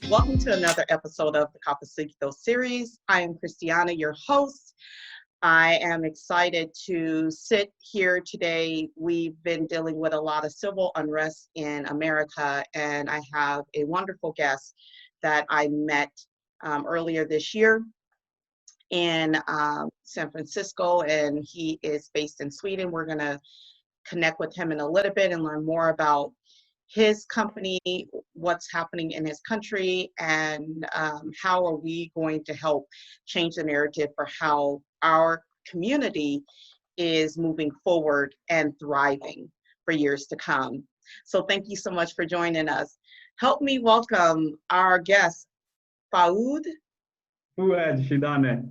Welcome to another episode of the Cafecito series. I am Christiana, your host. I am excited to sit here today. We've been dealing with a lot of civil unrest in America, and I have a wonderful guest that I met earlier this year in San Francisco, and he is based in Sweden. We're going to connect with him in a little bit and learn more about his company, what's happening in his country, and how are we going to help change the narrative for how our community is moving forward and thriving for years to come. So thank you so much for joining us. Help me welcome our guest, Fuad Shidane.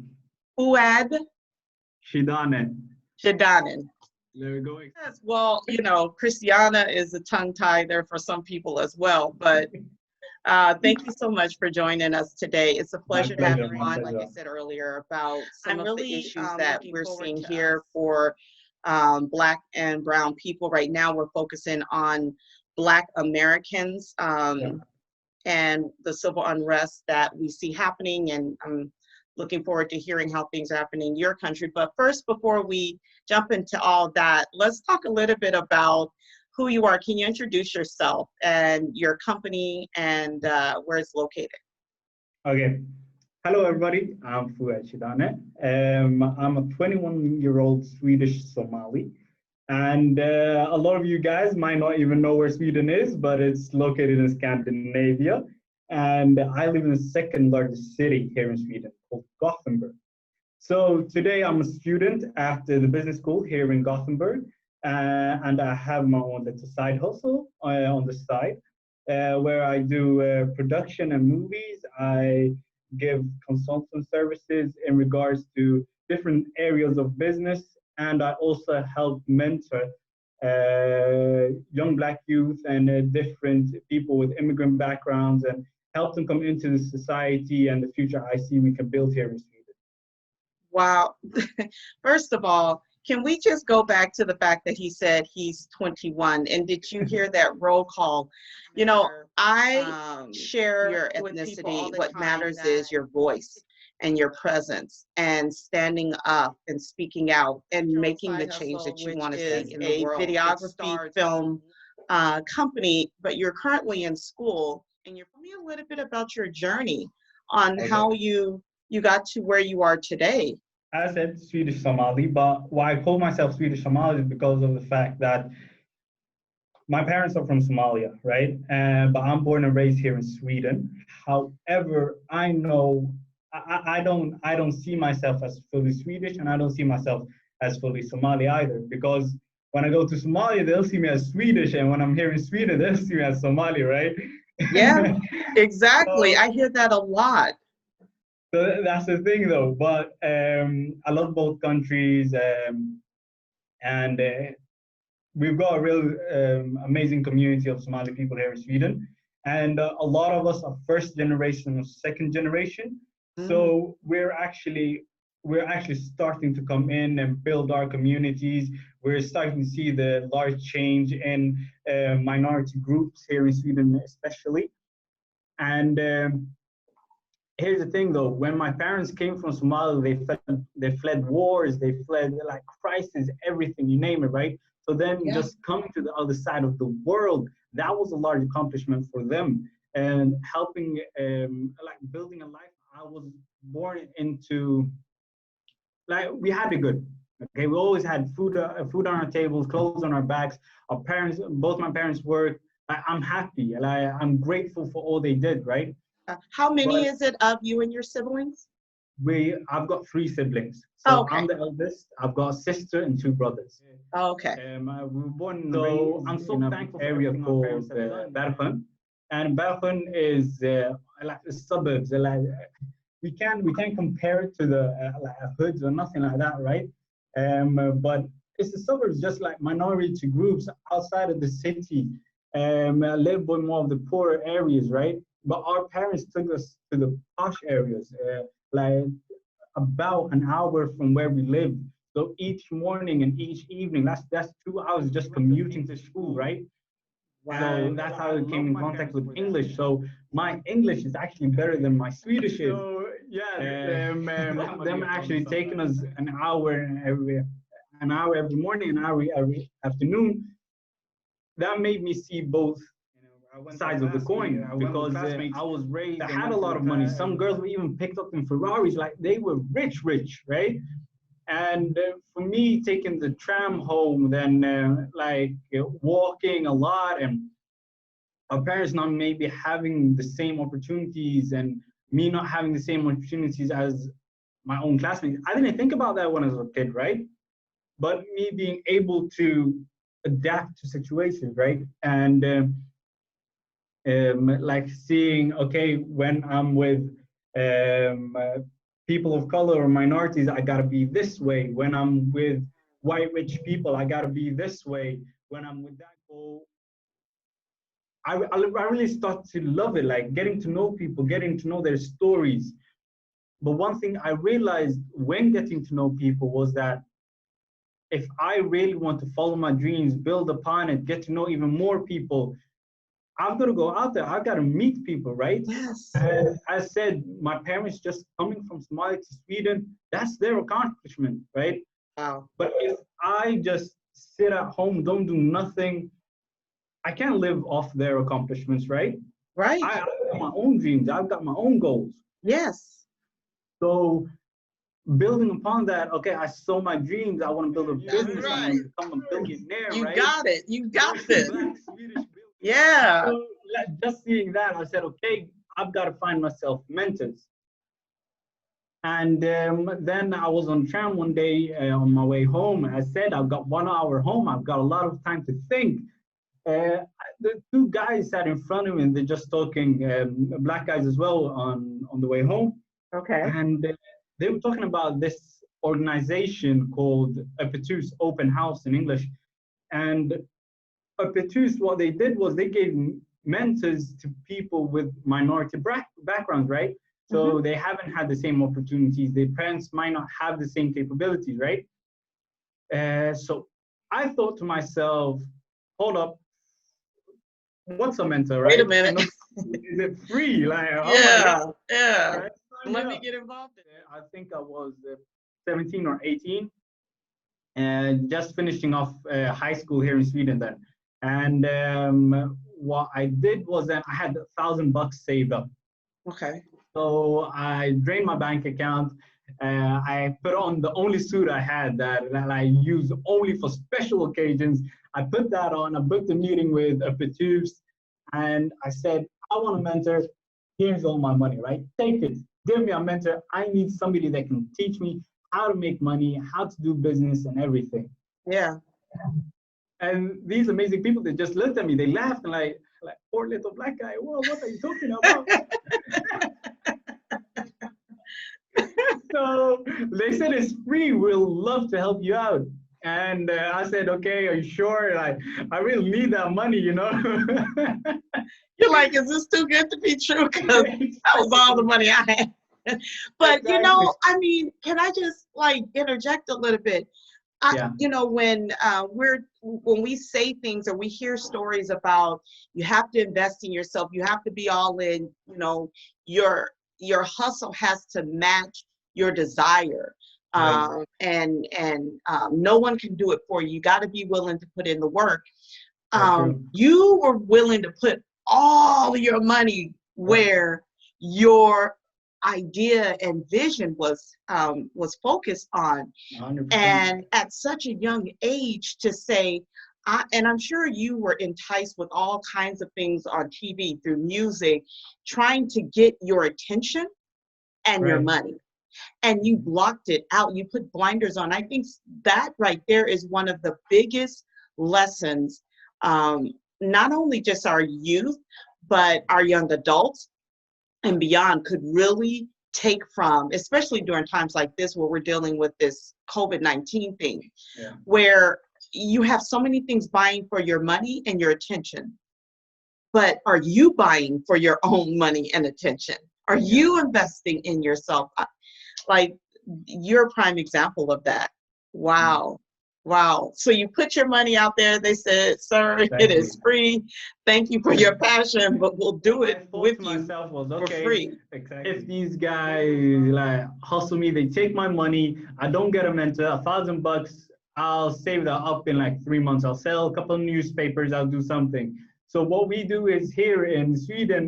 Fuad Shidane. Shidane. There we go. Yes, well, you know, Christiana is a tongue tie there for some people as well, but thank you so much for joining us today. It's a pleasure to have you on, like I said earlier, about some of the issues that we're seeing here for Black and Brown people. Right now, we're focusing on Black Americans and the civil unrest that we see happening, and I'm looking forward to hearing how things are happening in your country. But first, before we jump into all that, let's talk a little bit about who you are. Can you introduce yourself and your company and where it's located? Okay. Hello, everybody. I'm Fuad Shidane. I'm a 21-year-old Swedish Somali. And a lot of you guys might not even know where Sweden is, but it's located in Scandinavia. And I live in the second largest city here in Sweden called Gothenburg. So today I'm a student at the business school here in Gothenburg, and I have my own little side hustle on the side where I do production and movies. I give consultant services in regards to different areas of business, and I also help mentor young Black youth and different people with immigrant backgrounds and help them come into the society and the future I see we can build here in Sweden. Wow. First of all, can we just go back to the fact that he said he's 21? And did you hear that roll call? You know, I share your ethnicity. What matters is your voice and your presence and standing up and speaking out and making the change that you want to see in the world. Videography, film company, but you're currently in school. And you're telling me a little bit about your journey on how you got to where you are today. I said Swedish Somali, but why I call myself Swedish Somali is because of the fact that my parents are from Somalia, right? But I'm born and raised here in Sweden. However, I know I don't see myself as fully Swedish, and I don't see myself as fully Somali either, because when I go to Somalia, they'll see me as Swedish, and when I'm here in Sweden, they'll see me as Somali, right? Yeah, exactly. So, I hear that a lot. So that's the thing, though. But I love both countries, and we've got a real amazing community of Somali people here in Sweden, and a lot of us are first generation or second generation. So we're actually starting to come in and build our communities. We're starting to see the large change in minority groups here in Sweden, especially. And here's the thing, though: when my parents came from Somalia, they fled wars, they fled like crisis, everything, you name it, right? So then just coming to the other side of the world, that was a large accomplishment for them, and helping like building a life. I was born into, like, we had it good. Okay, we always had food on our tables, clothes on our backs. Our parents, both my parents worked. I'm happy, and I'm grateful for all they did, right? How many is it of you and your siblings? I've got 3 siblings. So I'm the eldest. I've got a sister and 2 brothers. Okay. We were born. So I'm so thankful for area called Bergen, and Bergen is like the suburbs. Like, we can't compare it to the like hoods or nothing like that, right? But it's the suburbs, just like minority groups outside of the city, live in more of the poorer areas, right? But our parents took us to the posh areas, like about an hour from where we lived. So each morning and each evening, that's 2 hours just commuting to school, right? So that's how I came in contact with English. So my English is actually better than my Swedish is. So yeah, them actually taking us an hour every morning, an hour every afternoon. That made me see both sides of the coin, because I was raised, I had a lot of money. Some girls were even picked up in Ferraris, like they were rich, right? And for me, taking the tram home, then walking a lot, and our parents not maybe having the same opportunities, and me not having the same opportunities as my own classmates. I didn't think about that when I was a kid, right? But me being able to adapt to situations, right? And like seeing, okay, when I'm with people of color or minorities, I gotta be this way. When I'm with white rich people, I gotta be this way. When I'm with that goal, I really start to love it, like getting to know people, getting to know their stories. But one thing I realized when getting to know people was that if I really want to follow my dreams, build upon it, get to know even more people, I've got to go out there. I've got to meet people, right? Yes. And I said, my parents just coming from Somalia to Sweden, that's their accomplishment, right? Wow. But if I just sit at home, don't do nothing, I can't live off their accomplishments, right? Right. I've got my own dreams. I've got my own goals. Yes. So building upon that, okay, I saw my dreams. I want to build a business. Right. I want to become a billionaire, You right? got it. You got it. Black Swedish Yeah. So just seeing that, I said, okay, I've got to find myself mentors. And then I was on tram one day on my way home. I said, I've got 1 hour home. I've got a lot of time to think. The two guys sat in front of me, and they're just talking, black guys as well, on the way home. Okay. And they were talking about this organization called Apetus, Open House in English. And Apetus, what they did was they gave mentors to people with minority backgrounds, right? So they haven't had the same opportunities. Their parents might not have the same capabilities, right? So I thought to myself, hold up, what's a mentor, right? Wait a minute. Is it free? Like, Yeah, oh my God. yeah. Right? Let me get involved in it. I think I was 17 or 18, and just finishing off high school here in Sweden then. And what I did was that I had $1,000 saved up. Okay. So I drained my bank account. I put on the only suit I had that I use only for special occasions. I put that on. I booked a meeting with Apetus, and I said, I want a mentor. Here's all my money, right? Take it. Give me a mentor. I need somebody that can teach me how to make money, how to do business, and everything. Yeah. And these amazing people, they just looked at me. They laughed and like poor little black guy. Whoa, what are you talking about? So they said it's free. We'll love to help you out. And I said, okay, are you sure? Like, I really need that money, you know? You're like, is this too good to be true? Because that was all the money I had. But, Exactly. you know, I mean, can I just like interject a little bit? Yeah. You know, when we say things or we hear stories about you have to invest in yourself, you have to be all in, you know, your hustle has to match your desire. Right. And no one can do it for you. You got to be willing to put in the work. You were willing to put all your money where your idea and vision was focused on. 100%. And at such a young age to say, and I'm sure you were enticed with all kinds of things on TV, through music, trying to get your attention and your money. And you blocked it out. You put blinders on. I think that right there is one of the biggest lessons, not only just our youth, but our young adults and beyond could really take from, especially during times like this where we're dealing with this COVID-19 thing, where you have so many things vying for your money and your attention. But are you buying for your own money and attention? Are you investing in yourself? Like, you're a prime example of that. Wow. Wow. So you put your money out there. They said, sir, it Exactly. is free. Thank you for your passion, but we'll do it with you myself was, for okay, free. exactly. If these guys like hustle me, they take my money, I don't get a mentor, $1,000, I'll save that up in like 3 months. I'll sell a couple of newspapers, I'll do something. So what we do is here in Sweden,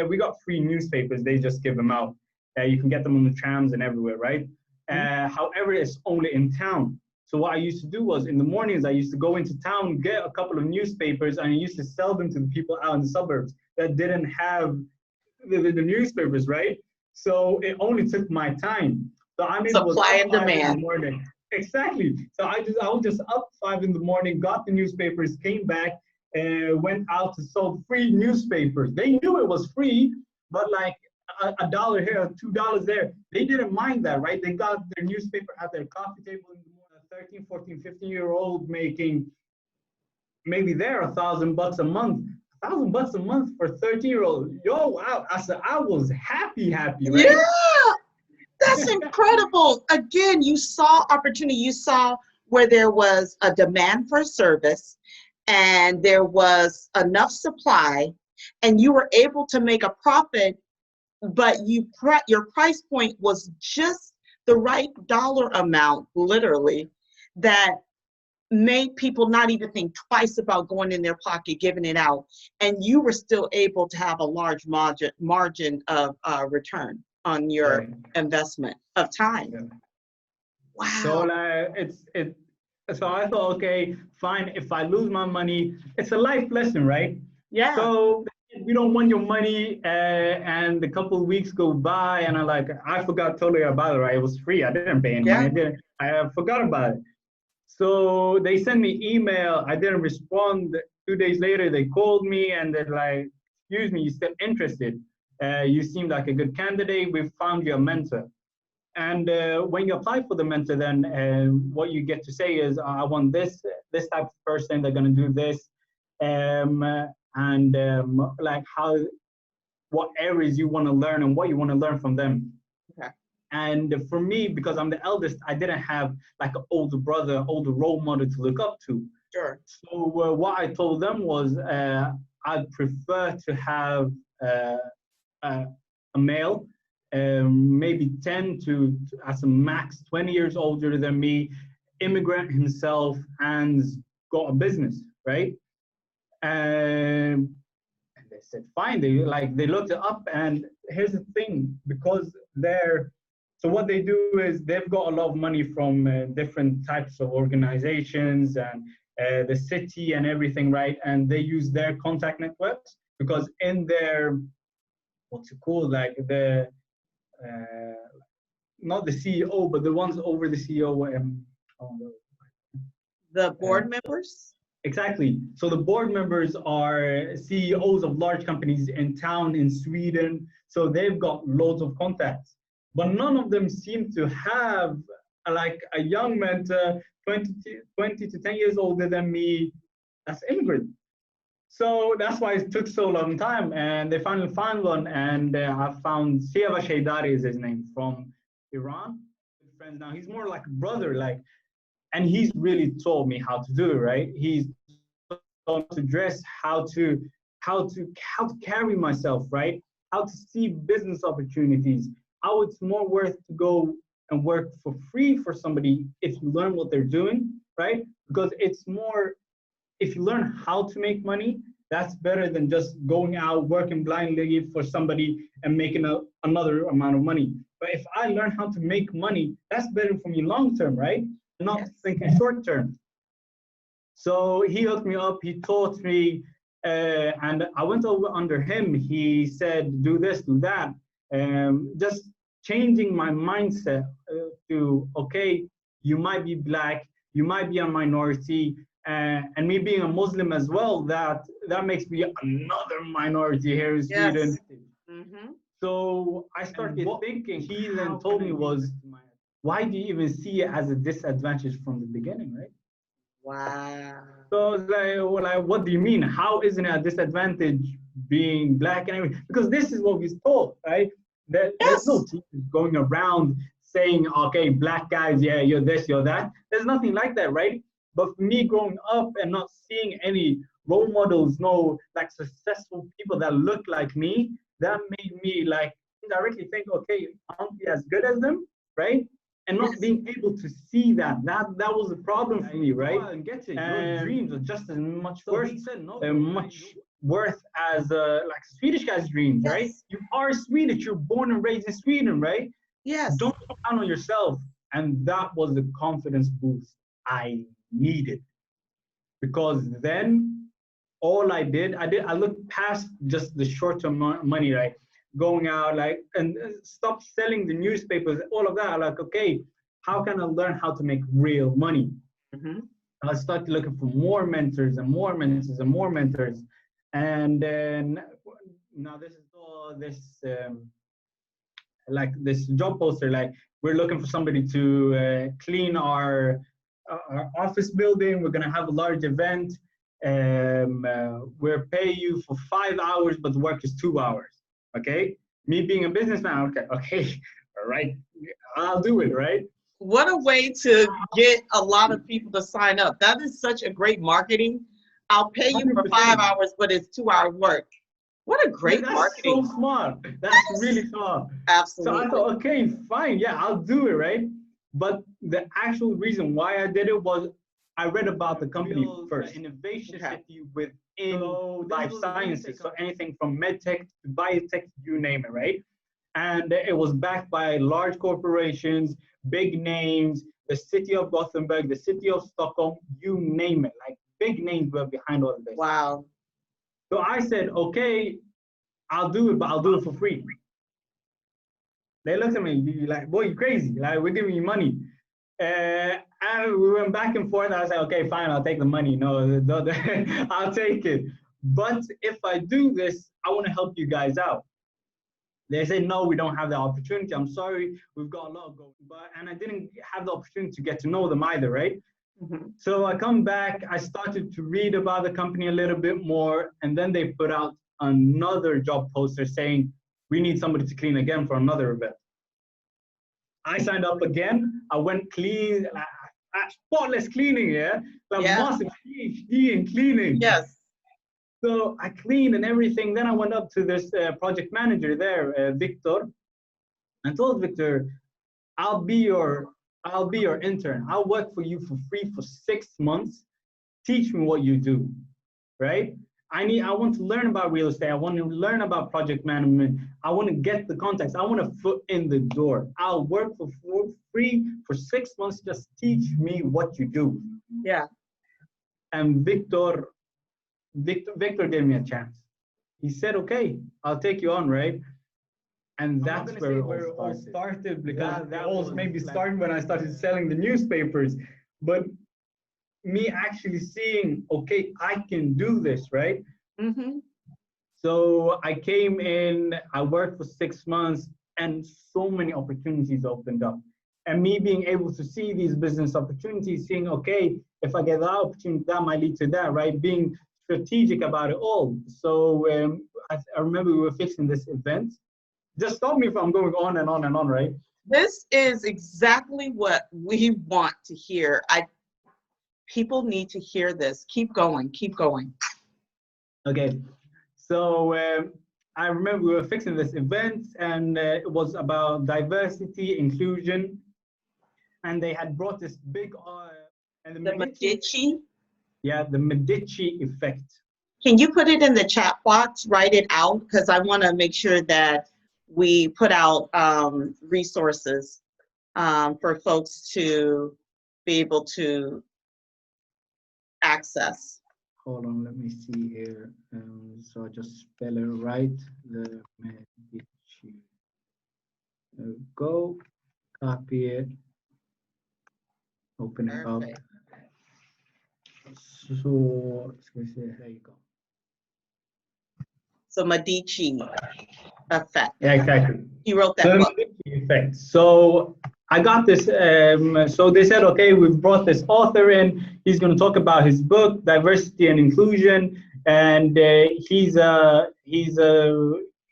we got free newspapers. They just give them out. You can get them on the trams and everywhere, right? However, it's only in town. So what I used to do was in the mornings, I used to go into town, get a couple of newspapers, and I used to sell them to the people out in the suburbs that didn't have the newspapers, right? So it only took my time. So I mean, Supply and demand. In the morning. Exactly. So I was just up 5 in the morning, got the newspapers, came back, went out to sell free newspapers. They knew it was free, but like a dollar here, $2 there. They didn't mind that, right? They got their newspaper at their coffee table in the morning. 13, 14, 15-year-old making maybe there $1,000 a month. $1,000 a month for 13-year-old. Yo, wow! I was happy, right? Yeah, that's incredible. Again, you saw opportunity. You saw where there was a demand for service, and there was enough supply, and you were able to make a profit. But your price point was just the right dollar amount, literally, that made people not even think twice about going in their pocket, giving it out. And you were still able to have a large margin of return on your investment of time. Yeah. Wow. So like so I thought, okay, fine. If I lose my money, it's a life lesson, right? Yeah. So we don't want your money, and a couple of weeks go by, and I forgot totally about it. Right, it was free. I didn't pay any money. I forgot about it. So they sent me email. I didn't respond. 2 days later, they called me and they're like, "Excuse me, you still interested? You seem like a good candidate. We found you a mentor." And when you apply for the mentor, then what you get to say is, "I want this type of person. They're gonna do this." Like what areas you want to learn and what you want to learn from them. Okay. And for me, because I'm the eldest, I didn't have like an older brother, older role model to look up to. Sure. So what I told them was I'd prefer to have a male, maybe 10 to as a max 20 years older than me, immigrant himself, and got a business, right? And they said fine. They looked it up, and here's the thing, because so what they do is they've got a lot of money from different types of organizations and the city and everything, right? And they use their contact networks because in their what's it called, like the not the CEO, but the ones over the CEO. The board members? Exactly. So the board members are CEOs of large companies in town in Sweden. So they've got loads of contacts, but none of them seem to have like a young mentor, 20 to 10 years older than me, that's immigrant. So that's why it took so long time, and they finally found one, and I found Fuad Shidane is his name, from Iran. Friends now, he's more like a brother, like, and he's really taught me how to do it, right? He's taught me to dress, how to carry myself, right? How to see business opportunities, how it's more worth to go and work for free for somebody if you learn what they're doing, right? Because it's more, if you learn how to make money, that's better than just going out working blindly for somebody and making another amount of money. But if I learn how to make money, that's better for me long term, right? Not thinking short term. So he hooked me up, he taught me, and I went over under him. He said, do this, do that. Just changing my mindset to, okay, you might be Black, you might be a minority, and me being a Muslim as well, that makes me another minority here in Sweden. Mm-hmm. So I started thinking, he then told me was, why do you even see it as a disadvantage from the beginning, right? Wow. So I was like, what do you mean? How isn't it a disadvantage being Black and everything? Because this is what we're told, right? That there's no teachers going around saying, okay, black guys, yeah, you're this, you're that. There's nothing like that, right? But for me growing up and not seeing any role models, no like successful people that look like me, that made me like indirectly think, okay, aren't we as good as them, right? And not being able to see that was a problem for me, right? And get it. Your dreams are just as much worth, much worth as like Swedish guys' dreams, right? You are Swedish. You're born and raised in Sweden, right? Yes. Don't put down on yourself. And that was the confidence boost I needed, because then all I looked past just the short-term money, right? Going out like and stop selling the newspapers, all of that. Like, okay, how can I learn how to make real money? I started looking for more mentors and more mentors and more mentors, and then now this is all this like this job poster, like we're looking for somebody to clean our office building. We're gonna have a large event. We'll pay you for 5 hours, but the work is 2 hours. Okay, me being a businessman, okay, all right, I'll do it, right? What a way to get a lot of people to sign up. That is such a great marketing. I'll pay you for 5 hours, but it's 2 hour work. What a great marketing. That's so smart. That's really smart. Absolutely. So I thought, okay, fine, yeah, I'll do it, right? But the actual reason why I did it was I read about the company first. Innovation city within life sciences. So anything from medtech to biotech, you name it, right? And it was backed by large corporations, big names, the city of Gothenburg, the city of Stockholm, you name it. Like big names were behind all of this. Wow. So I said, okay, I'll do it, but I'll do it for free. They looked at me like, boy, you crazy. Like, we're giving you money. And we went back and forth. I was like, okay, fine, I'll take the money. No, I'll take it. But if I do this, I want to help you guys out. They said, no, we don't have the opportunity. I'm sorry, we've got a lot going. And I didn't have the opportunity to get to know them either, right? So I come back, I started to read about the company a little bit more, and then they put out another job poster saying, we need somebody to clean again for another event. I signed up again. I went clean, spotless cleaning, yeah? Like massive PhD in cleaning. Yes. So I cleaned and everything. Then I went up to this project manager there, Victor, and told Victor, I'll be your intern. I'll work for you for free for 6 months. Teach me what you do, right? I want to learn about real estate. I want to learn about project management. I want to get the contacts. I want a foot in the door. I'll work for free for 6 months. Just teach me what you do. Yeah. And Victor gave me a chance. He said, okay, I'll take you on, right? And that's where it all started, because that all maybe started when I started selling the newspapers. But me actually seeing, okay, I can do this, right? So I came in, I worked for 6 months, and so many opportunities opened up. And me being able to see these business opportunities, seeing, okay, if I get that opportunity, that might lead to that, right? Being strategic about it all. So I remember we were fixing this event. Just stop me if I'm going on and on and on, right? This is exactly what we want to hear. People need to hear this. Keep going, keep going. Okay, so I remember we were fixing this event, and it was about diversity, inclusion, and they had brought this big and the Medici. Yeah, the Medici effect. Can you put it in the chat box? Write it out, because I want to make sure that we put out resources for folks to be able to access. Hold on, let me see here. So I just spell it right. The Medici. There we go. Copy it. Open it up. So there you go. So Medici effect. Yeah, exactly. You wrote that book. Medici effect. So I got this. So they said, okay, we've brought this author in. He's going to talk about his book, Diversity and Inclusion, and he's a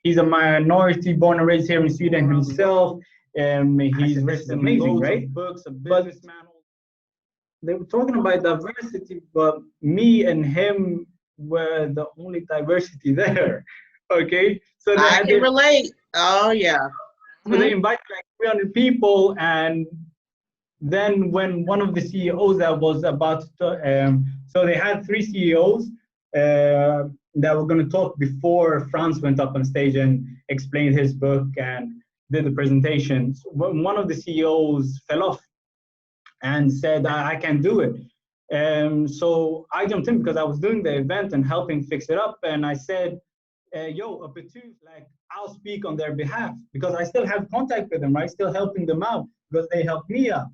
minority born and raised here in Sweden himself. He's written loads of books, a business manual. They were talking about diversity, but me and him were the only diversity there. Okay, so I can relate. Oh yeah. So they invited like 300 people, and then when one of the CEOs that was about to, so they had three CEOs that were going to talk before Franz went up on stage and explained his book and did the presentation. So one of the CEOs fell off and said, I can't do it. So I jumped in because I was doing the event and helping fix it up. And I said, yo, up to like, I'll speak on their behalf because I still have contact with them, right? Still helping them out because they helped me out.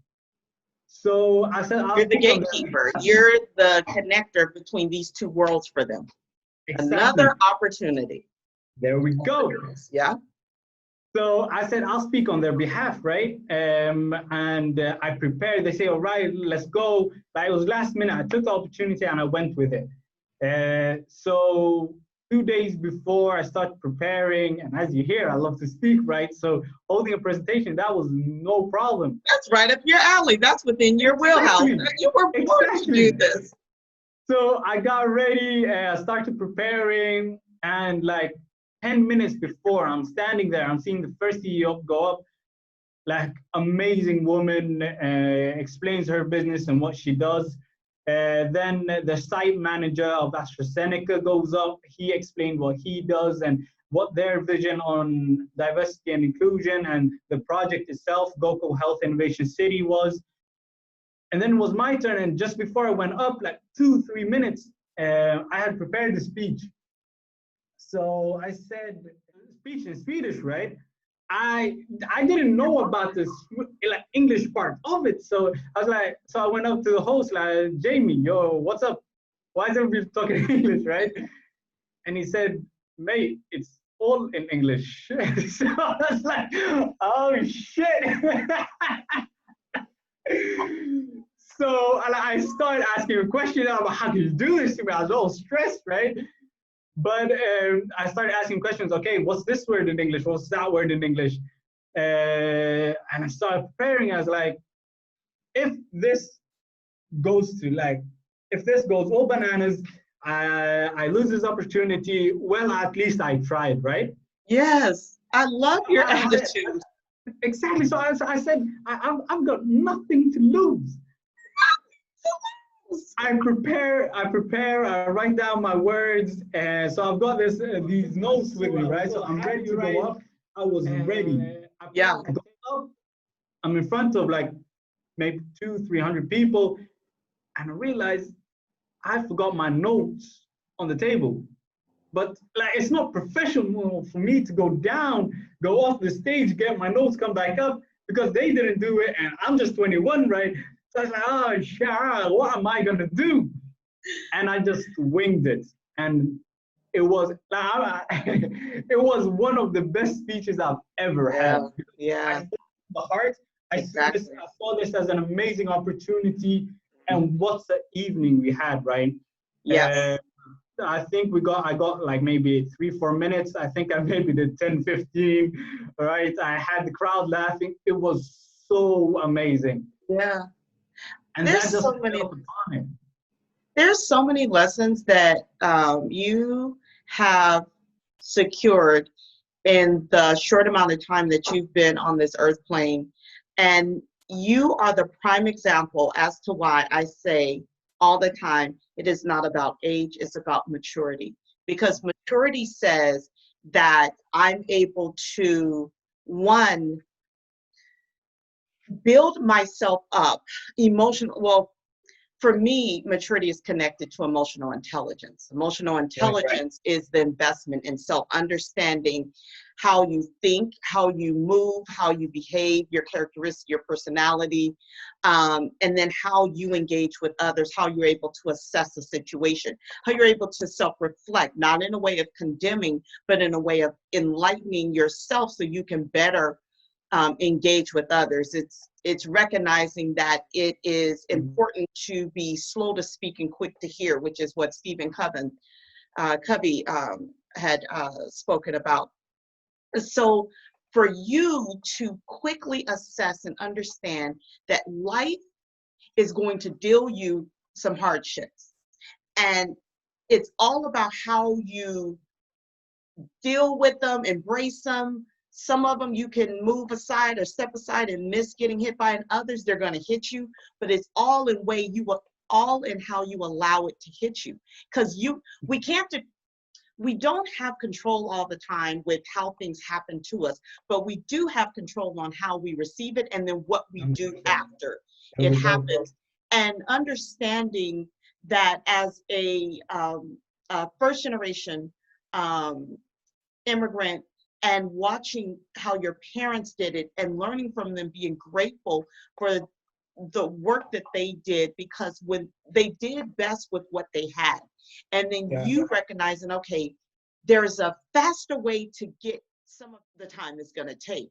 So I said, you're the gatekeeper. You're the connector between these two worlds for them. Exactly. Another opportunity. There we go. Yeah. So I said, I'll speak on their behalf, right? And I prepared. They say, all right, let's go. But it was last minute. I took the opportunity and I went with it. So 2 days before I started preparing, and as you hear, I love to speak, right? So holding a presentation, that was no problem. That's right up your alley. That's within your wheelhouse. You were born to do this. So I got ready, started preparing, and like 10 minutes before, I'm standing there, I'm seeing the first CEO go up, like amazing woman, explains her business and what she does. Then the site manager of AstraZeneca goes up. He explained what he does and what their vision on diversity and inclusion and the project itself, GoCo Health Innovation City, was. And then it was my turn. And just before I went up, like 2-3 minutes, I had prepared the speech. So I said, speech in Swedish, right? I didn't know about this like English part of it. So I was like, so I went up to the host, like, Jamie, yo, what's up? Why is everybody talking English, right? And he said, mate, it's all in English. So I was like, oh shit. So I started asking a question about how do you do this to me? I was all stressed, right? But I started asking questions. Okay, what's this word in English? What's that word in English? And I started preparing. I was like, if this goes all bananas, I lose this opportunity. Well, at least I tried, right? Yes, I love your attitude. Exactly. So I said, I've got nothing to lose. I prepare, I write down my words. So I've got these notes with me, right? So I'm ready to go up. I was ready. Yeah. I'm in front of like maybe 200-300 people. And I realized I forgot my notes on the table. But like, it's not professional for me to go down, go off the stage, get my notes, come back up, because they didn't do it, and I'm just 21, right? So I was like, oh, shit, what am I gonna do? And I just winged it, and it was it was one of the best speeches I've ever had. Yeah. I spoke from the heart. I saw this as an amazing opportunity, and what's the evening we had, right? Yes. I think I got like maybe 3-4 minutes. I think I maybe did 10-15, right? I had the crowd laughing. It was so amazing. Yeah. And there's so many lessons that you have secured in the short amount of time that you've been on this earth plane. And you are the prime example as to why I say all the time, it is not about age, it's about maturity. Because maturity says that I'm able to, one, build myself up well, for me, maturity is connected to emotional intelligence. Emotional intelligence is the investment in self-understanding, how you think, how you move, how you behave, your characteristics, your personality, and then how you engage with others, how you're able to assess a situation, how you're able to self-reflect, not in a way of condemning, but in a way of enlightening yourself so you can better engage with others. It's recognizing that it is important to be slow to speak and quick to hear, which is what Stephen Covey had spoken about. So for you to quickly assess and understand that life is going to deal you some hardships. And it's all about how you deal with them, embrace them. Some of them you can move aside or step aside and miss getting hit by, and others they're going to hit you. But it's all in all in how you allow it to hit you. Because we don't have control all the time with how things happen to us, but we do have control on how we receive it and then what we do after it happens. And understanding that as a first generation immigrant, and watching how your parents did it and learning from them, being grateful for the work that they did, because when they did best with what they had. And then you recognizing, okay, there's a faster way to get some of the time it's going to take.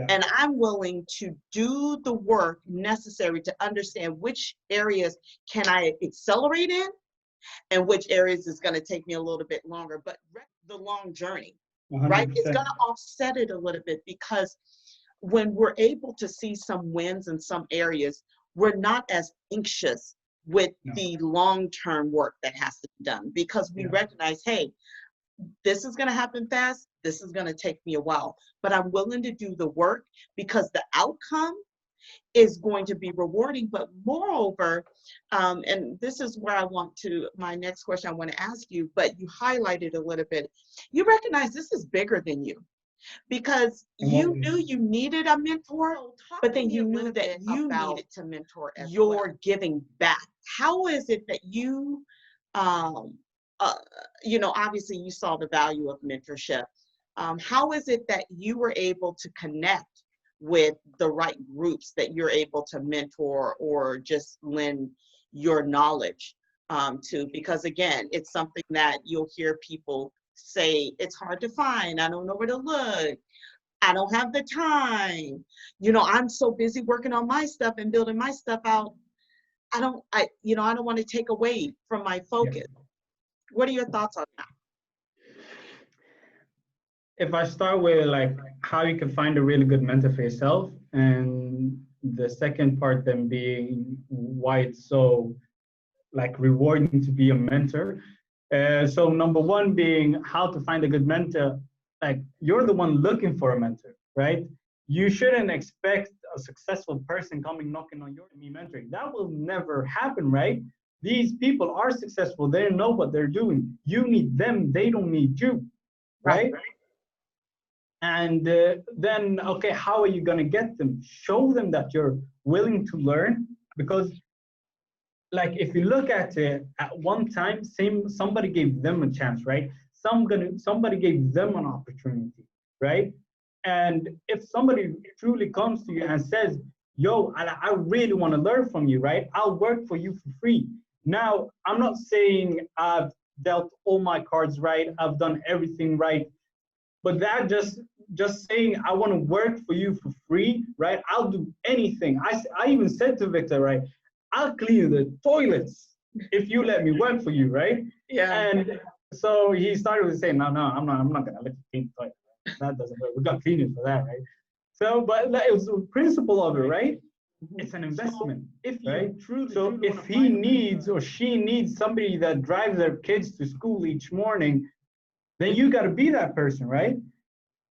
And I'm willing to do the work necessary to understand which areas can I accelerate in and which areas is going to take me a little bit longer, but the long journey, 100%. Right? It's going to offset it a little bit, because when we're able to see some wins in some areas, we're not as anxious with the long-term work that has to be done, because we recognize, hey, this is going to happen fast. This is going to take me a while, but I'm willing to do the work because the outcome is going to be rewarding. But moreover, and this is where my next question I want to ask you, but you highlighted a little bit, you recognize this is bigger than you, because you knew you needed a mentor, but then you knew that you needed to mentor as your giving back. How is it that you, obviously you saw the value of mentorship. How is it that you were able to connect with the right groups that you're able to mentor or just lend your knowledge to? Because again, it's something that you'll hear people say, it's hard to find. I don't know where to look. I don't have the time. I'm so busy working on my stuff and building my stuff out. I don't want to take away from my focus. What are your thoughts on that? If I start with like how you can find a really good mentor for yourself, and the second part then being why it's so like rewarding to be a mentor. So number one being how to find a good mentor. Like, you're the one looking for a mentor, right? You shouldn't expect a successful person coming knocking on your me mentoring. That will never happen, right? These people are successful. They know what they're doing. You need them. They don't need you, right? And then, okay, how are you going to get them? Show them that you're willing to learn, because like if you look at it at one time, somebody gave them a chance, right? Somebody gave them an opportunity, right? And if somebody truly comes to you and says, yo, I really want to learn from you, right? I'll work for you for free. Now, I'm not saying I've dealt all my cards right, I've done everything right, but that just saying I want to work for you for free, right? I'll do anything. I even said to Victor, right? I'll clean the toilets if you let me work for you, right? Yeah. And so he started to say, no, I'm not gonna let you clean the toilet. That doesn't work. We got cleaners for that, right? So, but it was the principle of it, right? It's an investment, right? So if he needs or she needs somebody that drives their kids to school each morning, then you got to be that person, right?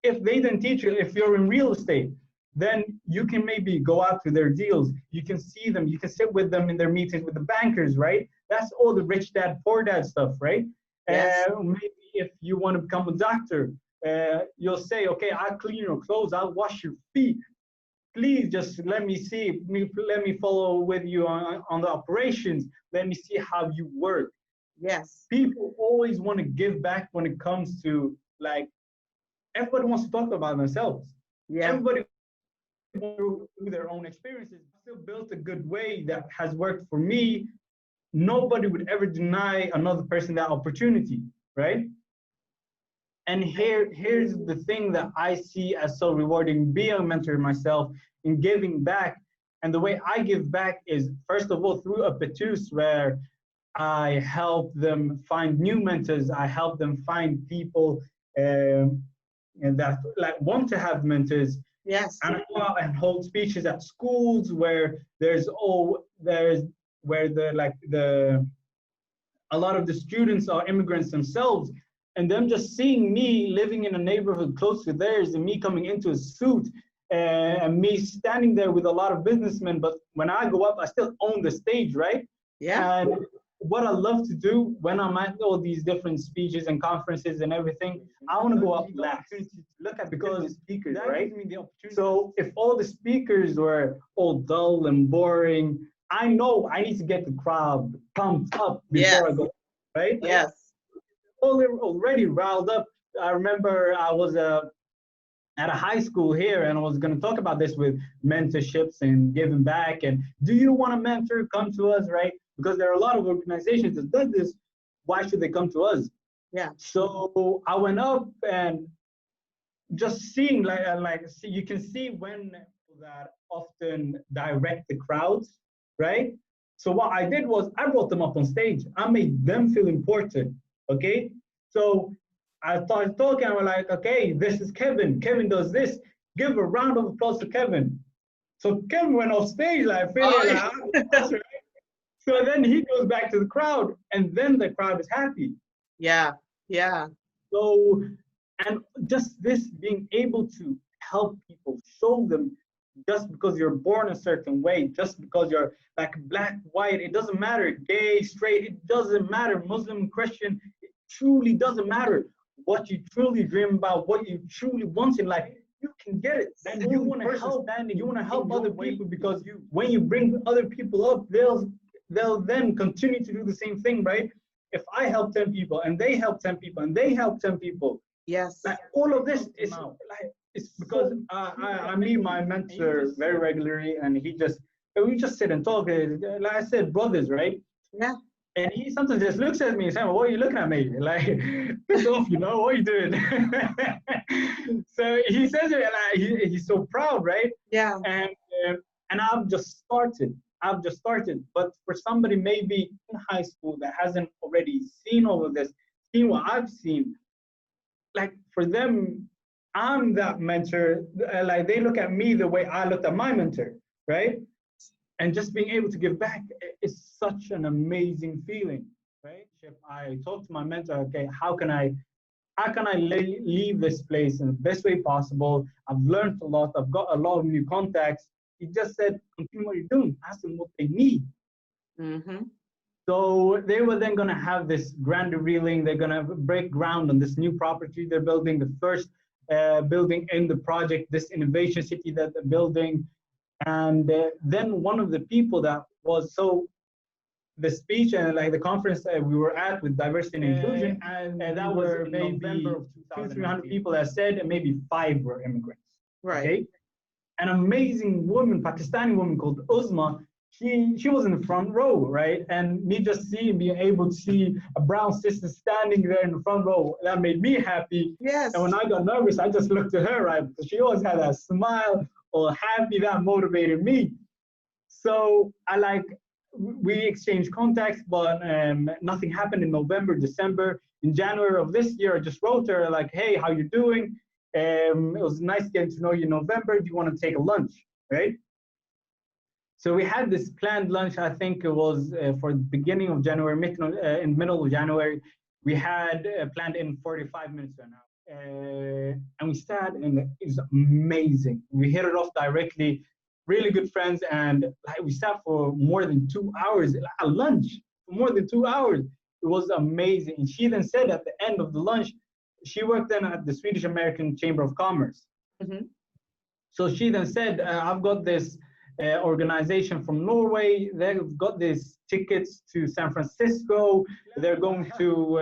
If they didn't teach you, if you're in real estate, then you can maybe go out to their deals. You can see them. You can sit with them in their meetings with the bankers, right? That's all the rich dad, poor dad stuff, right? Yes. Maybe if you want to become a doctor, you'll say, okay, I'll clean your clothes. I'll wash your feet. Please just let me see. Let me follow with you on the operations. Let me see how you work. Yes. People always want to give back when it comes to, like, everybody wants to talk about themselves. Yeah. Everybody through their own experiences. I still built a good way that has worked for me. Nobody would ever deny another person that opportunity, right? And here's the thing that I see as so rewarding, being a mentor myself and giving back. And the way I give back is, first of all, through a Petus, where I help them find new mentors. I help them find people and that like want to have mentors. Yes. And I go out and hold speeches at schools where where a lot of the students are immigrants themselves, and them just seeing me living in a neighborhood close to theirs, and me coming into a suit, and me standing there with a lot of businessmen. But when I go up, I still own the stage, right? Yeah. And what I love to do when I'm at all these different speeches and conferences and everything, I want to go up last. Look at because speakers, right? So if all the speakers were all dull and boring, I know I need to get the crowd pumped up before I go, right? Yes. Well, they were already riled up. I remember I was at a high school here, and I was going to talk about this with mentorships and giving back. And do you want a mentor? Come to us, right? Because there are a lot of organizations that does this. Why should they come to us? Yeah. So I went up and just seeing you can see when that often direct the crowds, right? So what I did was I brought them up on stage. I made them feel important. Okay. So I started talking. I was like, okay, this is Kevin. Kevin does this. Give a round of applause to Kevin. So Kevin went off stage like feeling like, so then he goes back to the crowd, and then the crowd is happy. Yeah. Yeah. So, and just this being able to help people, show them just because you're born a certain way, just because you're like black, white, it doesn't matter, gay, straight, it doesn't matter, Muslim, Christian, it truly doesn't matter. What you truly dream about, what you truly want in life, you can get it. And you want to help, you want to help other people, because when you bring other people up, they'll then continue to do the same thing, right? If I help 10 people and they help 10 people and they help 10 people, yes, like all of this is like, it's because I meet my mentor very regularly, and we just sit and talk. Like I said, brothers, right? Yeah. And he sometimes just looks at me and says, "What are you looking at me? Like, piss off, you know? What are you doing?" So he says it, and he's so proud, right? Yeah. And I've just started. But for somebody maybe in high school that hasn't already seen all of this, seen what I've seen, like for them, I'm that mentor. Like they look at me the way I looked at my mentor, right? And just being able to give back is such an amazing feeling, right? If I talk to my mentor, okay, how can I leave this place in the best way possible? I've learned a lot. I've got a lot of new contacts. He just said, continue what you're doing. Ask them what they need. Mm-hmm. So they were then going to have this grand revealing. They're going to break ground on this new property they're building, the first building in the project, this innovation city that they're building. And then one of the people that was the speech and like the conference that we were at with diversity and inclusion, and that was maybe 200-300 people that said, and maybe 5 were immigrants. Right. Okay? An amazing woman, Pakistani woman called Uzma, she was in the front row, right? And me just being able to see a brown sister standing there in the front row, that made me happy. Yes. And when I got nervous, I just looked at her, right? Because she always had that smile or happy that motivated me. So we exchanged contacts, but nothing happened in November, December. In January of this year, I just wrote her like, hey, how you doing? It was nice getting to know you in November. Do you want to take a lunch, right? So we had this planned lunch. I think it was for the beginning of January, in middle of January. We had planned in 45 minutes to an hour. And we sat, and it was amazing. We hit it off directly, really good friends. And we sat for more than 2 hours, a lunch for more than 2 hours. It was amazing. And she then said at the end of the lunch, she worked then at the Swedish American Chamber of Commerce. Mm-hmm. So she then said, I've got this organization from Norway. They've got these tickets to San Francisco. They're going to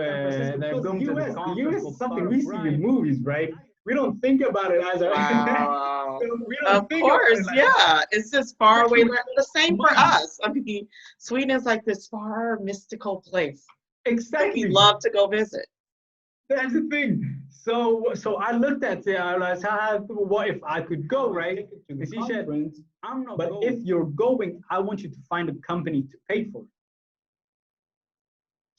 the US is something we see in movies, right? We don't think about it as a wow. Of course, yeah. It's this far away. The same for us. I mean, Sweden is like this far mystical place. Exactly. We love to go visit. That's the thing. So I looked at it. I was like, what if I could go, right? And she said, I'm not. But if you're going, I want you to find a company to pay for it.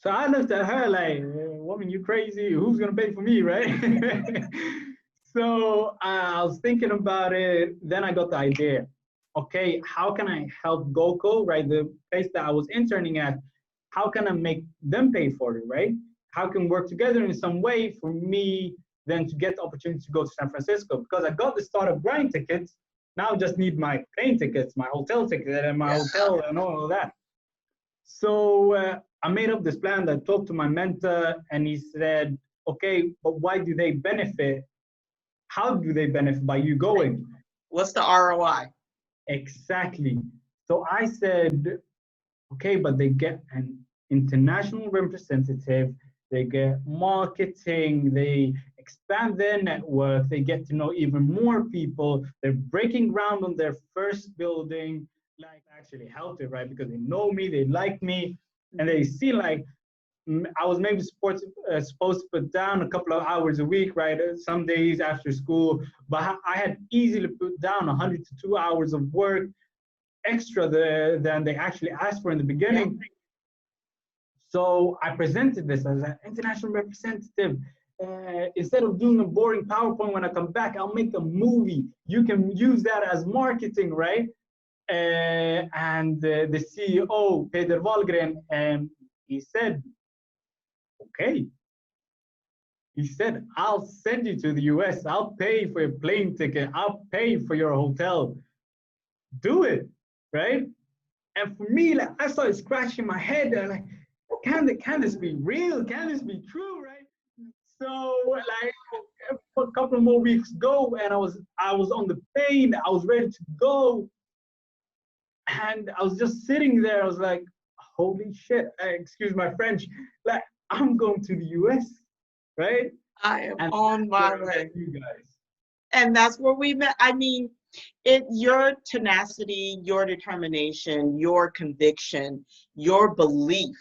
So I looked at her like, woman, you crazy? Who's gonna pay for me, right? So I was thinking about it. Then I got the idea. Okay, how can I help GoCo, right? The place that I was interning at. How can I make them pay for it, right? How can we work together in some way for me then to get the opportunity to go to San Francisco? Because I got the startup grind tickets. Now I just need my plane tickets, my hotel ticket, and my hotel and all of that. So I made up this plan. I talked to my mentor, and he said, okay, but why do they benefit? How do they benefit by you going? What's the ROI? Exactly. So I said, okay, but they get an international representative, they get marketing, they expand their network, they get to know even more people, they're breaking ground on their first building, like actually helped it, right? Because they know me, they like me, and they see like, I was maybe supposed to put down a couple of hours a week, right? Some days after school, but I had easily put down 100 to 2 hours of work extra than they actually asked for in the beginning. Yeah. So I presented this as an international representative. Instead of doing a boring PowerPoint when I come back, I'll make a movie. You can use that as marketing, right? And the CEO, Peter Wahlgren, he said, okay. He said, I'll send you to the US. I'll pay for your plane ticket. I'll pay for your hotel. Do it, right? And for me, like, I started scratching my head. And like, can this be real? Can this be true, right? So like a couple more weeks go, and I was on the plane. I was ready to go, and I was just sitting there. I was like, holy shit! Excuse my French. Like, I'm going to the US, right? I am on my way. You guys. And that's where we met. I mean, your tenacity, your determination, your conviction, your belief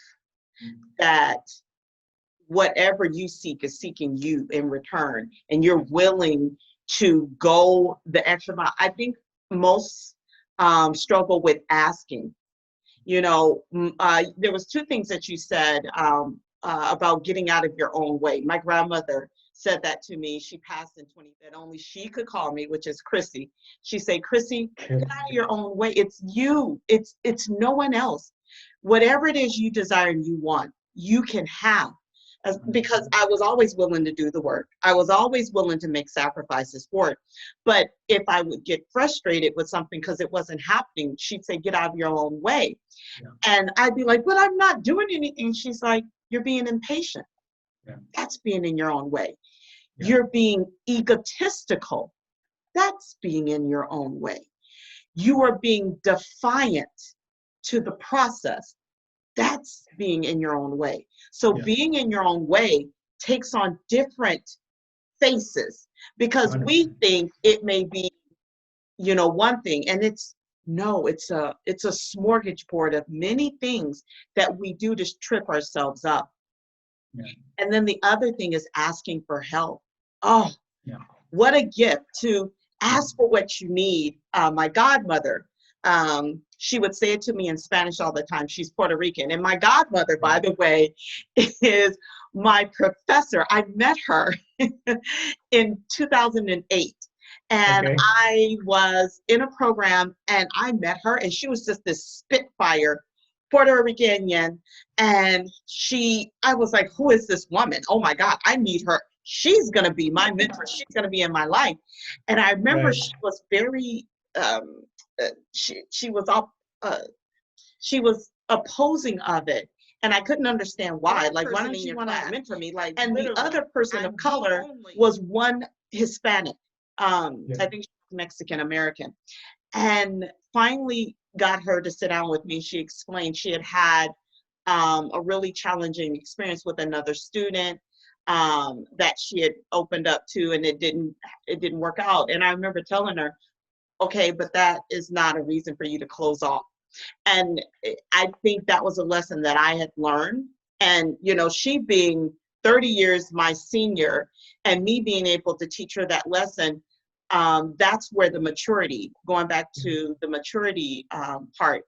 that whatever you seek is seeking you in return, and you're willing to go the extra mile. I think most struggle with asking. You know, there was two things that you said about getting out of your own way. My grandmother said that to me. She passed in 20, that only she could call me, which is Chrissy. She said, Chrissy, get out of your own way. It's you. It's no one else. Whatever it is you desire and you want, you can have. Because I was always willing to do the work. I was always willing to make sacrifices for it. But if I would get frustrated with something because it wasn't happening, she'd say, get out of your own way. Yeah. And I'd be like, but I'm not doing anything. She's like, you're being impatient. Yeah. That's being in your own way. Yeah. You're being egotistical. That's being in your own way. You are being defiant to the process. That's being in your own way. So yeah. Being in your own way takes on different faces, because 100%. We think it may be, you know, one thing, and it's a smorgasbord of many things that we do to trip ourselves up. Yeah. And then the other thing is asking for help. Oh, yeah. What a gift to ask for what you need. My godmother, she would say it to me in Spanish all the time. She's Puerto Rican. And my godmother, by the way, is my professor. I met her in 2008. And okay. I was in a program and I met her, and she was just this spitfire Puerto Rican. And I was like, who is this woman? Oh my God, I need her. She's going to be my mentor. She's going to be in my life. And I remember right. She was very, she was opposing of it, and I couldn't understand why. Like, why don't you want to mentor me? Like, and the other person of color was one Hispanic. I think she was Mexican American, and finally got her to sit down with me. She explained she had a really challenging experience with another student that she had opened up to, and it didn't work out. And I remember telling her, okay, but that is not a reason for you to close off. And I think that was a lesson that I had learned. And, you know, she being 30 years my senior and me being able to teach her that lesson, that's where the maturity, going back to the maturity part.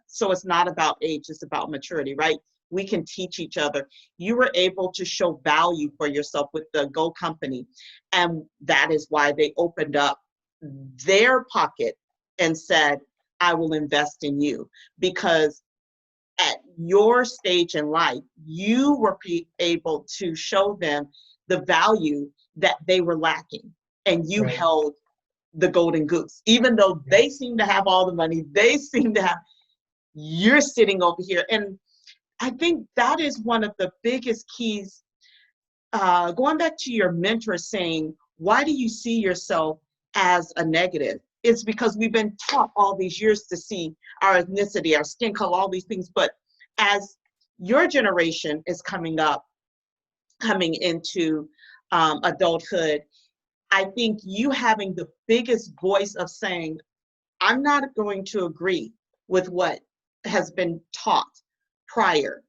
So it's not about age, it's about maturity, right? We can teach each other. You were able to show value for yourself with the Go company. And that is why they opened up their pocket and said, I will invest in you. Because at your stage in life, you were able to show them the value that they were lacking. And you Right. held the golden goose. Even though they seem to have all the money, they seem to have, you're sitting over here. And I think that is one of the biggest keys. Going back to your mentor saying, why do you see yourself as a negative? It's because we've been taught all these years to see our ethnicity, our skin color, all these things. But as your generation is coming up, coming into adulthood, I think you having the biggest voice of saying, I'm not going to agree with what has been taught prior,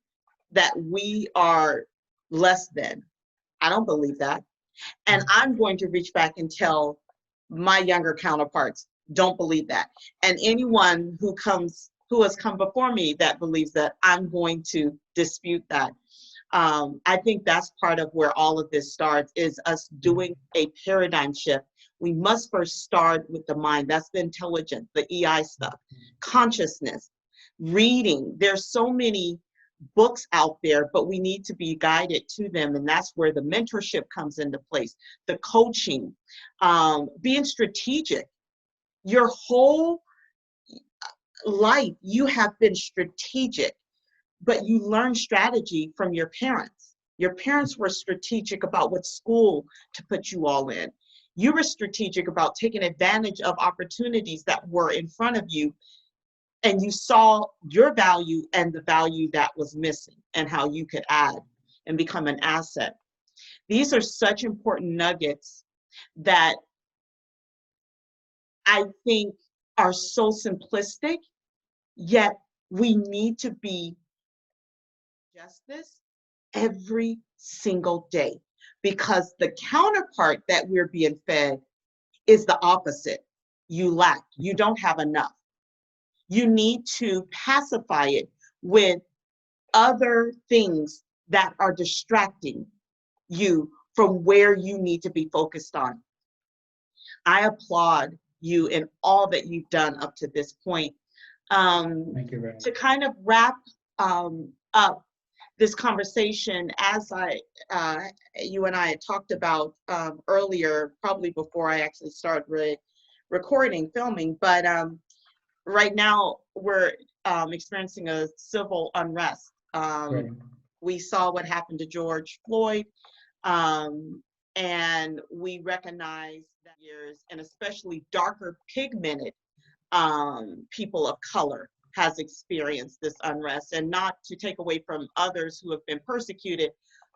that we are less than. I don't believe that. And I'm going to reach back and tell my younger counterparts, don't believe that. And anyone who has come before me that believes that, I'm going to dispute that. I think that's part of where all of this starts, is us doing a paradigm shift. We must first start with the mind. That's the intelligence, the EI stuff, consciousness, reading. There's so many books out there, but we need to be guided to them. And that's where the mentorship comes into place, the coaching, being strategic. Your whole life, you have been strategic, but you learn strategy from your parents. Your parents were strategic about what school to put you all in. You were strategic about taking advantage of opportunities that were in front of you, and you saw your value and the value that was missing and how you could add and become an asset. These are such important nuggets that I think are so simplistic, yet we need to be justice every single day, because the counterpart that we're being fed is the opposite. You lack, you don't have enough. You need to pacify it with other things that are distracting you from where you need to be focused on. I applaud you in all that you've done up to this point. Thank you very much. To kind of wrap up this conversation, as you and I had talked about earlier, probably before I actually started recording, filming, but right now we're experiencing a civil unrest. Right. We saw what happened to George Floyd, and we recognize that years, and especially darker pigmented people of color has experienced this unrest. And not to take away from others who have been persecuted,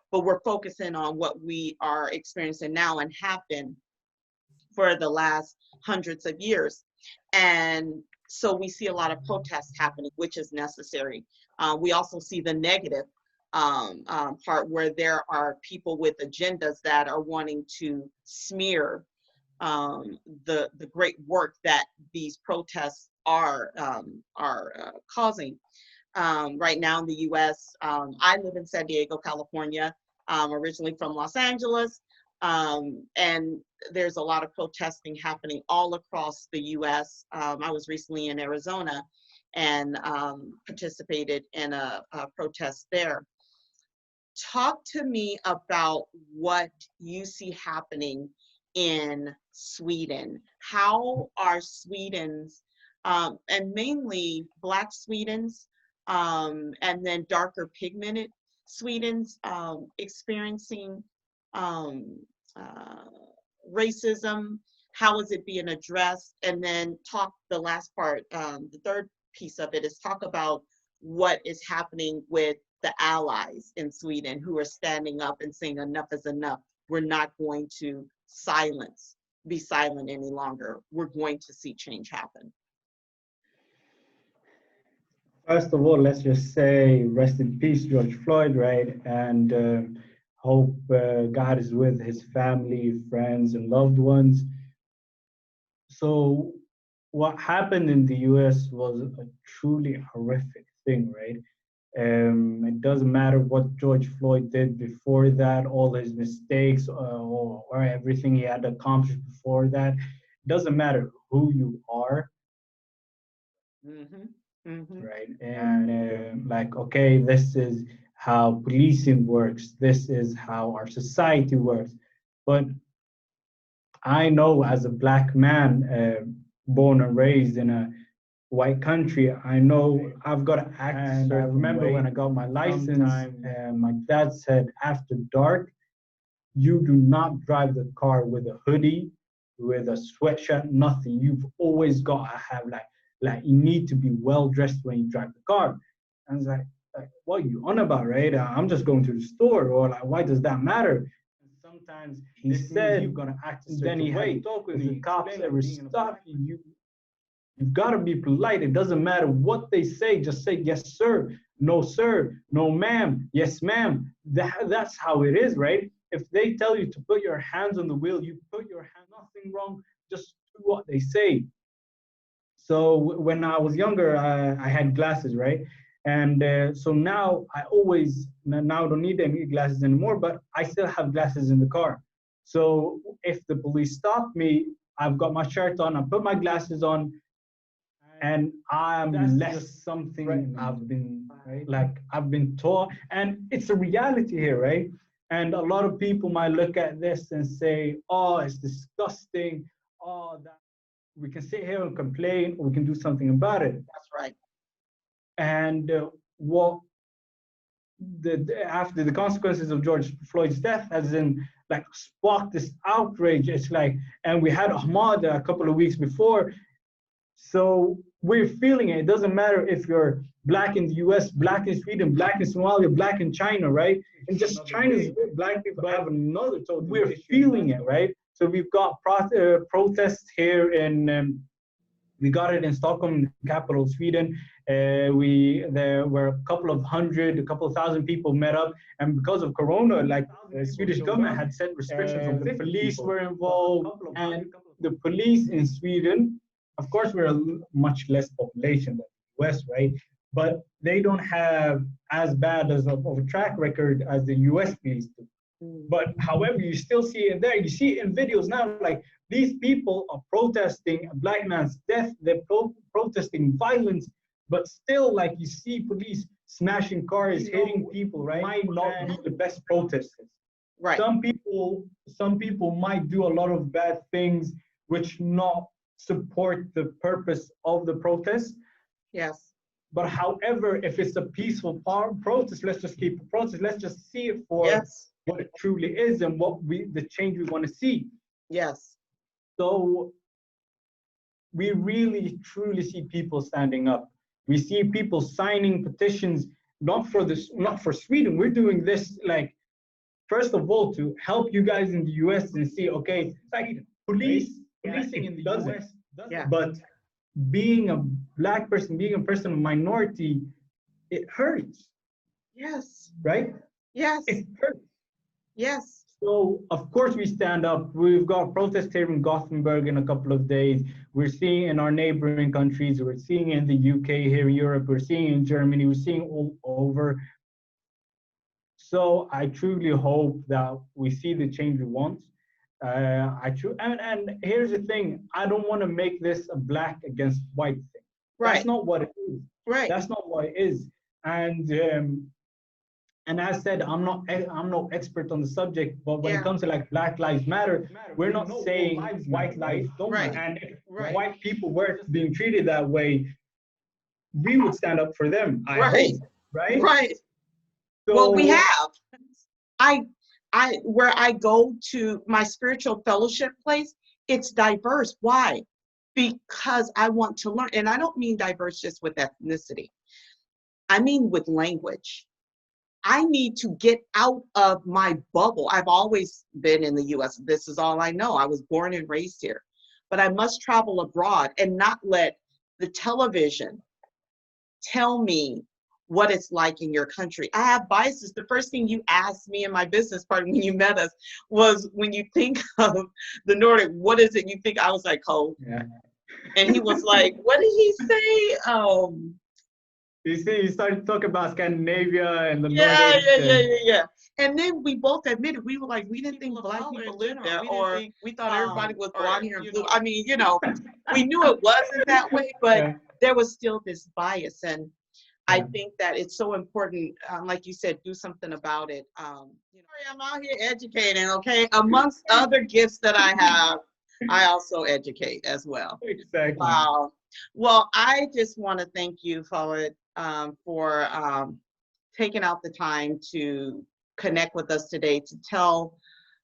but we're focusing on what we are experiencing now and have been for the last hundreds of years. And so we see a lot of protests happening, which is necessary. We also see the negative part, where there are people with agendas that are wanting to smear the great work that these protests are causing. Right now in the U.S., I live in San Diego, California, originally from Los Angeles, and there's a lot of protesting happening all across the U.S. I was recently in Arizona and participated in a protest there. Talk to me about what you see happening in Sweden. How are Sweden's, and mainly Black Sweden's, and then darker pigmented Sweden's, experiencing racism? How is it being addressed? And then talk the last part, the third piece of it is talk about what is happening with the allies in Sweden who are standing up and saying enough is enough. We're not going to be silent any longer. We're going to see change happen. First of all, let's just say rest in peace, George Floyd, right? And hope God is with his family, friends, and loved ones. So what happened in the US was a truly horrific thing, right? It doesn't matter what George Floyd did before that, all his mistakes, or everything he had accomplished before that. It doesn't matter who you are, right? And like, okay, this is how policing works. This is how our society works. But I know, as a black man, born and raised in a white country, I know I've got to act a certain way. I remember when I got my license, my dad said, after dark, you do not drive the car with a hoodie, with a sweatshirt, nothing. You've always got to have like you need to be well dressed when you drive the car. And I was like, what are you on about, right? I'm just going to the store, or like, why does that matter? And sometimes he said you've got to act a certain way. Had to talk with me. If the cops ever stop you, you've got to be polite. It doesn't matter what they say. Just say, yes, sir, no, ma'am, yes, ma'am. That's how it is, right? If they tell you to put your hands on the wheel, you put your hand, nothing wrong. Just do what they say. So when I was younger, I had glasses, right? And so now now I don't need any glasses anymore, but I still have glasses in the car. So if the police stop me, I've got my shirt on, I put my glasses on, and I'm less something I've been I've been taught, and it's a reality here, right? And a lot of people might look at this and say, "Oh, it's disgusting. Oh, that we can sit here and complain, or we can do something about it." That's right. And what after the consequences of George Floyd's death has in like sparked this outrage. It's like, and we had Ahmad a couple of weeks before. So we're feeling it. It doesn't matter if you're black in the US, black in Sweden, black in Somalia, black in China, right? And just China's black people have another total. We're feeling it, right? So we've got protests here in, we got it in Stockholm, the capital of Sweden. There were a couple of thousand people met up, and because of Corona, like the Swedish government had set restrictions. The police were involved, and the police in Sweden, of course, we're a much less population than the US, right? But they don't have as bad of a track record as the US police do. But however, you still see it there. You see it in videos now, like these people are protesting a black man's death. They're protesting violence, but still, like you see police smashing cars, hitting people, right? Might not be the best protesters. Right. Some people might do a lot of bad things, which not support the purpose of the protest. Yes. But however, if it's a peaceful protest, let's just keep the protest. Let's just see it for what it truly is and the change we want to see. Yes. So we really truly see people standing up. We see people signing petitions, not for Sweden. We're doing this, like, first of all, to help you guys in the US and see, okay, like policing in the US, but being a black person, being a person of minority, it hurts. Yes. Right? Yes. It hurts. Yes. So of course we stand up. We've got protests here in Gothenburg in a couple of days. We're seeing in our neighboring countries. We're seeing in the UK, here in Europe. We're seeing in Germany. We're seeing all over. So I truly hope that we see the change we want. And here's the thing, I don't want to make this a black against white thing. Right. That's not what it is. Right. That's not what it is. And as I said, I'm no expert on the subject, but when it comes to like Black Lives Matter, we're not saying white lives don't matter. And if white people were being treated that way, we would stand up for them. I hope, right? Right. So, well, we have. Where I go to my spiritual fellowship place, it's diverse. Why? Because I want to learn. And I don't mean diverse just with ethnicity. I mean with language. I need to get out of my bubble. I've always been in the US. This is all I know. I was born and raised here. But I must travel abroad and not let the television tell me what it's like in your country. I have biases. The first thing you asked me in my business partner when you met us was, when you think of the Nordic, what is it you think? I was like, cold. Yeah. And he was like, what did he say? You see, you started talking about Scandinavia and the Yeah, Nordics. yeah, yeah, yeah, yeah. And then we both admitted, we were like, we didn't think black people lived there, or we thought everybody was blonde hair and blue. I mean, you know, we knew it wasn't that way, but Yeah. there was still this bias. And I Yeah. think that it's so important, like you said, do something about it. You know, I'm out here educating, okay? Amongst other gifts that I have, I also educate as well. Exactly. Wow. Well, I just want to thank you, Fuad, for taking out the time to connect with us today to tell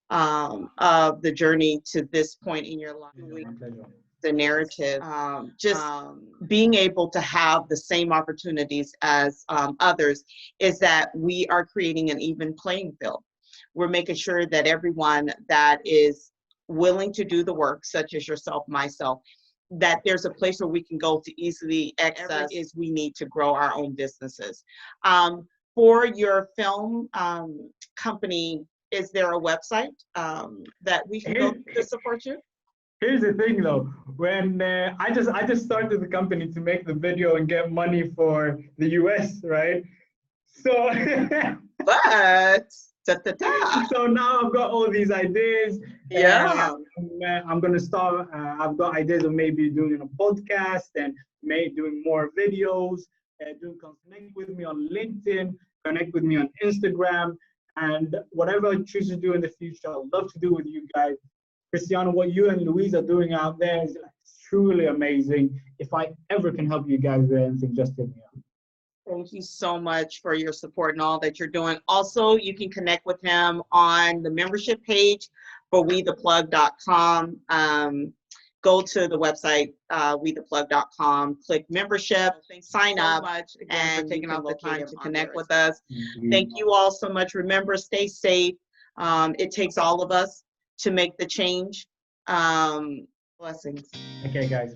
of the journey to this point in your life. My pleasure. The narrative, being able to have the same opportunities as others, is that we are creating an even playing field. We're making sure that everyone that is willing to do the work, such as yourself, myself, that there's a place where we can go to easily access is we need to grow our own businesses. For your film company, is there a website that we can go to support you? Here's the thing, though. When I just started the company to make the video and get money for the US, right? So, but so now I've got all these ideas. Yeah. I'm gonna start. I've got ideas of maybe doing a podcast and maybe doing more videos. Connect with me on LinkedIn. Connect with me on Instagram. And whatever I choose to do in the future, I'd love to do with you guys. Christiana, what you and Louise are doing out there is truly amazing. If I ever can help you guys with anything, just hit me up. Thank you so much for your support and all that you're doing. Also, you can connect with him on the membership page for wetheplug.com. Go to the website, wetheplug.com, click membership, sign up, and taking out the time to connect with us. Thank you all so much. Remember, stay safe. It takes all of us to make the change. Blessings. Okay, guys.